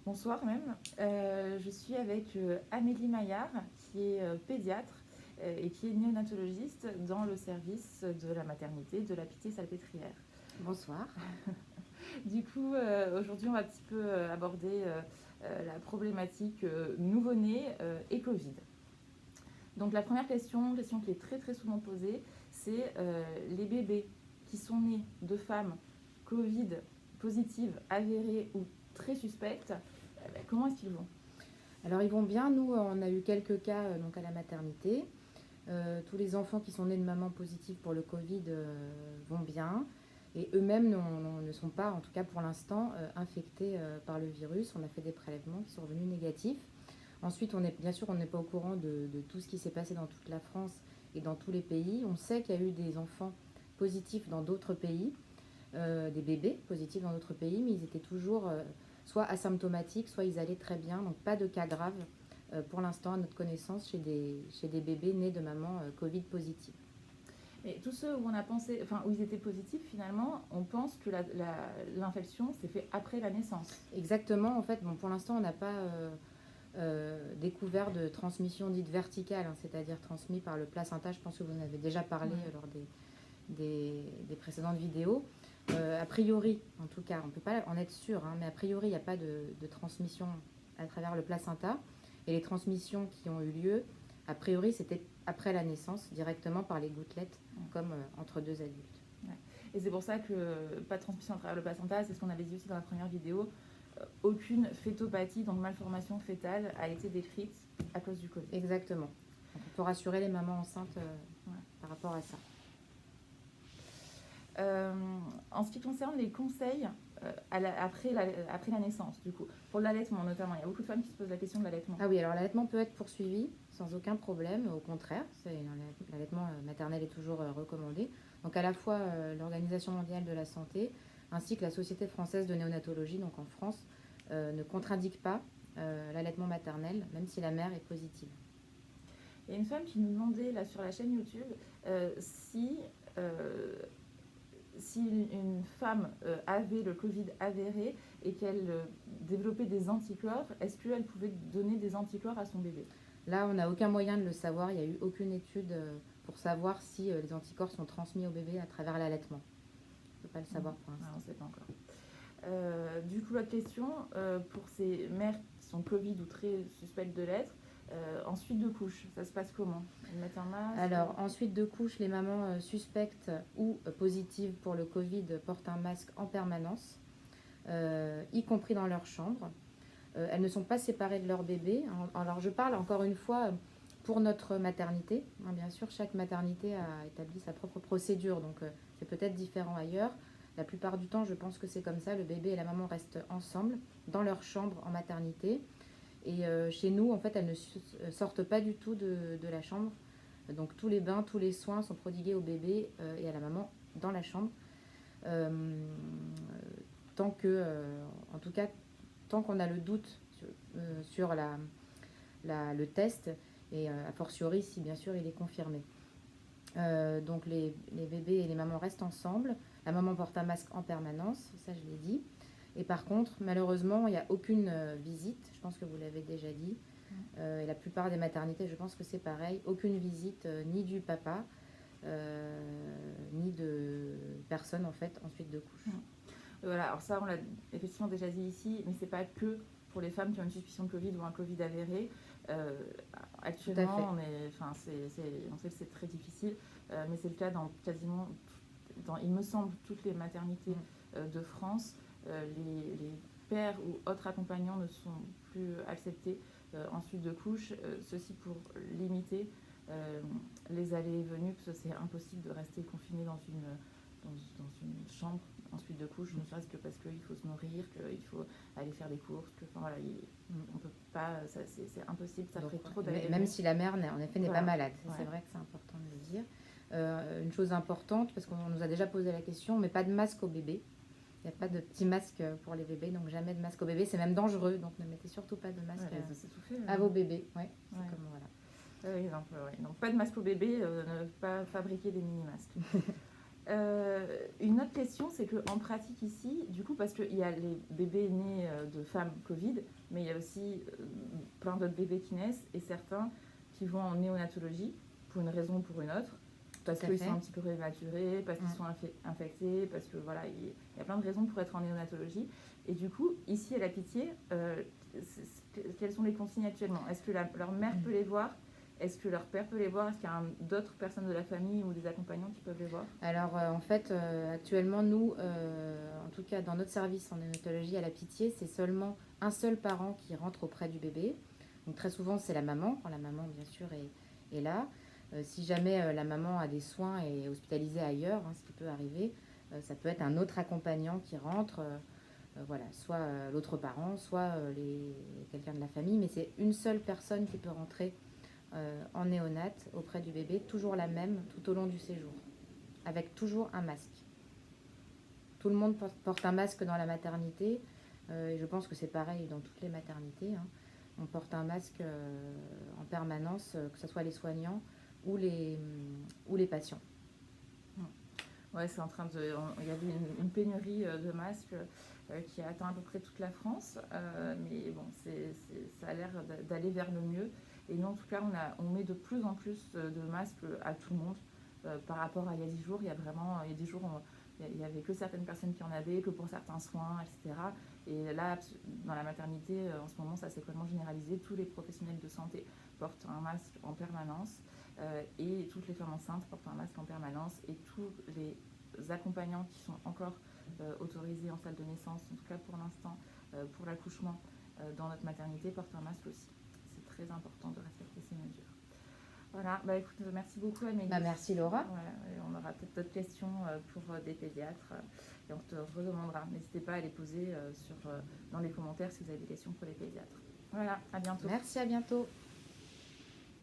Bonsoir même. Je suis avec Amélie Maillard, qui est pédiatre et qui est néonatologiste dans le service de la maternité de la Pitié-Salpêtrière. Bonsoir. Du coup, aujourd'hui, on va un petit peu aborder la problématique nouveau-né et Covid. Donc la première question qui est très très souvent posée, c'est les bébés qui sont nés de femmes Covid positives, avérées ou très suspectes, comment est-ce qu'ils vont? Alors ils vont bien, nous on a eu quelques cas donc à la maternité. Tous les enfants qui sont nés de maman positive pour le Covid vont bien et eux-mêmes ne sont pas, en tout cas pour l'instant, infectés par le virus. On a fait des prélèvements qui sont revenus négatifs. Ensuite, bien sûr, on n'est pas au courant de tout ce qui s'est passé dans toute la France et dans tous les pays. On sait qu'il y a eu des enfants positifs dans d'autres pays, des bébés positifs dans d'autres pays, mais ils étaient toujours soit asymptomatiques, soit ils allaient très bien. Donc pas de cas graves pour l'instant à notre connaissance chez des bébés nés de maman Covid positive. Et tous ceux où on a pensé, enfin où ils étaient positifs, finalement, on pense que l'infection s'est fait après la naissance. Exactement, en fait, bon, pour l'instant, on n'a pas découvert de transmission dite verticale, hein, c'est-à-dire transmise par le placenta. Je pense que vous en avez déjà parlé lors des précédentes vidéos. A priori, en tout cas, on ne peut pas en être sûr, hein, mais a priori, il n'y a pas de transmission à travers le placenta. Et les transmissions qui ont eu lieu, a priori, c'était après la naissance, directement par les gouttelettes, comme entre deux adultes. Ouais. Et c'est pour ça que pas de transmission à travers le placenta, c'est ce qu'on avait dit aussi dans la première vidéo. Aucune fétopathie, donc malformation fétale, a été décrite à cause du Covid. Exactement. Donc on peut rassurer les mamans enceintes par rapport à ça. En ce qui concerne les conseils après la naissance, du coup, pour l'allaitement notamment, il y a beaucoup de femmes qui se posent la question de l'allaitement. Ah oui, alors l'allaitement peut être poursuivi sans aucun problème, au contraire, l'allaitement maternel est toujours recommandé. Donc à la fois l'Organisation mondiale de la santé ainsi que la Société française de néonatologie, donc en France, ne contre-indiquent pas l'allaitement maternel, même si la mère est positive. Il y a une femme qui nous demandait là sur la chaîne YouTube si une femme avait le Covid avéré et qu'elle développait des anticorps, est-ce qu'elle pouvait donner des anticorps à son bébé? Là, on n'a aucun moyen de le savoir. Il n'y a eu aucune étude pour savoir si les anticorps sont transmis au bébé à travers l'allaitement. On ne peut pas le savoir pour l'instant. On ne sait pas encore. Du coup, l'autre question, pour ces mères qui sont Covid ou très suspectes de l'être, ensuite de couche, ça se passe comment? Elles mettent un masque? Alors, ensuite de couche, les mamans suspectes ou positives pour le Covid portent un masque en permanence, y compris dans leur chambre. Elles ne sont pas séparées de leur bébé. Alors, je parle encore une fois pour notre maternité. Bien sûr, chaque maternité a établi sa propre procédure, donc c'est peut-être différent ailleurs. La plupart du temps, je pense que c'est comme ça. Le bébé et la maman restent ensemble dans leur chambre en maternité. Et chez nous, en fait, elles ne sortent pas du tout de la chambre. Donc tous les bains, tous les soins sont prodigués au bébé et à la maman dans la chambre. Tant que, en tout cas, tant qu'on a le doute sur le test et a fortiori si bien sûr il est confirmé. Donc les bébés et les mamans restent ensemble. La maman porte un masque en permanence, ça je l'ai dit. Et par contre, malheureusement, il n'y a aucune visite, je pense que vous l'avez déjà dit. Et la plupart des maternités, je pense que c'est pareil, aucune visite ni du papa, ni de personne en fait ensuite de couche. Voilà, alors ça on l'a effectivement déjà dit ici, mais c'est pas que pour les femmes qui ont une suspicion de Covid ou un Covid avéré. Actuellement, on sait que c'est très difficile, mais c'est le cas dans quasiment, il me semble, toutes les maternités de France. Les pères ou autres accompagnants ne sont plus acceptés ensuite de couche, ceci pour limiter les allées et venues, parce que c'est impossible de rester confiné dans une chambre ensuite de couche, ne serait-ce que parce qu'il faut se nourrir, qu'il faut aller faire des courses, voilà, on peut pas, c'est impossible, ça ferait trop d'allées. Même si la mère, en effet, n'est pas malade, c'est vrai que c'est important de le dire. Une chose importante, parce qu'on nous a déjà posé la question, mais pas de masque au bébé. Il n'y a pas de petit masque pour les bébés, donc jamais de masque au bébé. C'est même dangereux, donc ne mettez surtout pas de masque à vos bébés. Comme, voilà. Donc pas de masque au bébé, ne pas fabriquer des mini-masques. Une autre question, c'est qu'en pratique ici, du coup, parce qu'il y a les bébés nés de femmes Covid, mais il y a aussi plein d'autres bébés qui naissent et certains qui vont en néonatologie pour une raison ou pour une autre, parce qu'ils sont un petit peu prématurés, parce qu'ils sont infectés, parce que voilà, il y a plein de raisons pour être en néonatologie. Et du coup, ici à la Pitié, quelles sont les consignes actuellement? Est-ce que leur mère peut les voir? Est-ce que leur père peut les voir? Est-ce qu'il y a d'autres personnes de la famille ou des accompagnants qui peuvent les voir? Alors, en fait, actuellement, nous, en tout cas dans notre service en néonatologie à la Pitié, c'est seulement un seul parent qui rentre auprès du bébé. Donc, très souvent, c'est la maman, quand la maman, bien sûr, est là. Si jamais la maman a des soins et est hospitalisée ailleurs, ce qui peut arriver, ça peut être un autre accompagnant qui rentre, voilà, soit l'autre parent, soit quelqu'un de la famille, mais c'est une seule personne qui peut rentrer en néonat auprès du bébé, toujours la même tout au long du séjour, avec toujours un masque. Tout le monde porte un masque dans la maternité, et je pense que c'est pareil dans toutes les maternités. On porte un masque en permanence, que ce soit les soignants ou les patients. Ouais, c'est en train de. Il y avait une pénurie de masques qui a atteint à peu près toute la France, mais bon, ça a l'air d'aller vers le mieux. Et nous, en tout cas, on met de plus en plus de masques à tout le monde. Par rapport à il y a 10 jours, il y a des jours où il n'y avait que certaines personnes qui en avaient, que pour certains soins, etc. Et là, dans la maternité, en ce moment, ça s'est complètement généralisé. Tous les professionnels de santé portent un masque en permanence. Et toutes les femmes enceintes portent un masque en permanence et tous les accompagnants qui sont encore autorisés en salle de naissance, en tout cas pour l'instant, pour l'accouchement dans notre maternité, portent un masque aussi. C'est très important de respecter ces mesures. Voilà, écoute, merci beaucoup Amélie. Merci Laura. Ouais, on aura peut-être d'autres questions pour des pédiatres et on te redemandera. N'hésitez pas à les poser dans les commentaires si vous avez des questions pour les pédiatres. Voilà, à bientôt. Merci, à bientôt.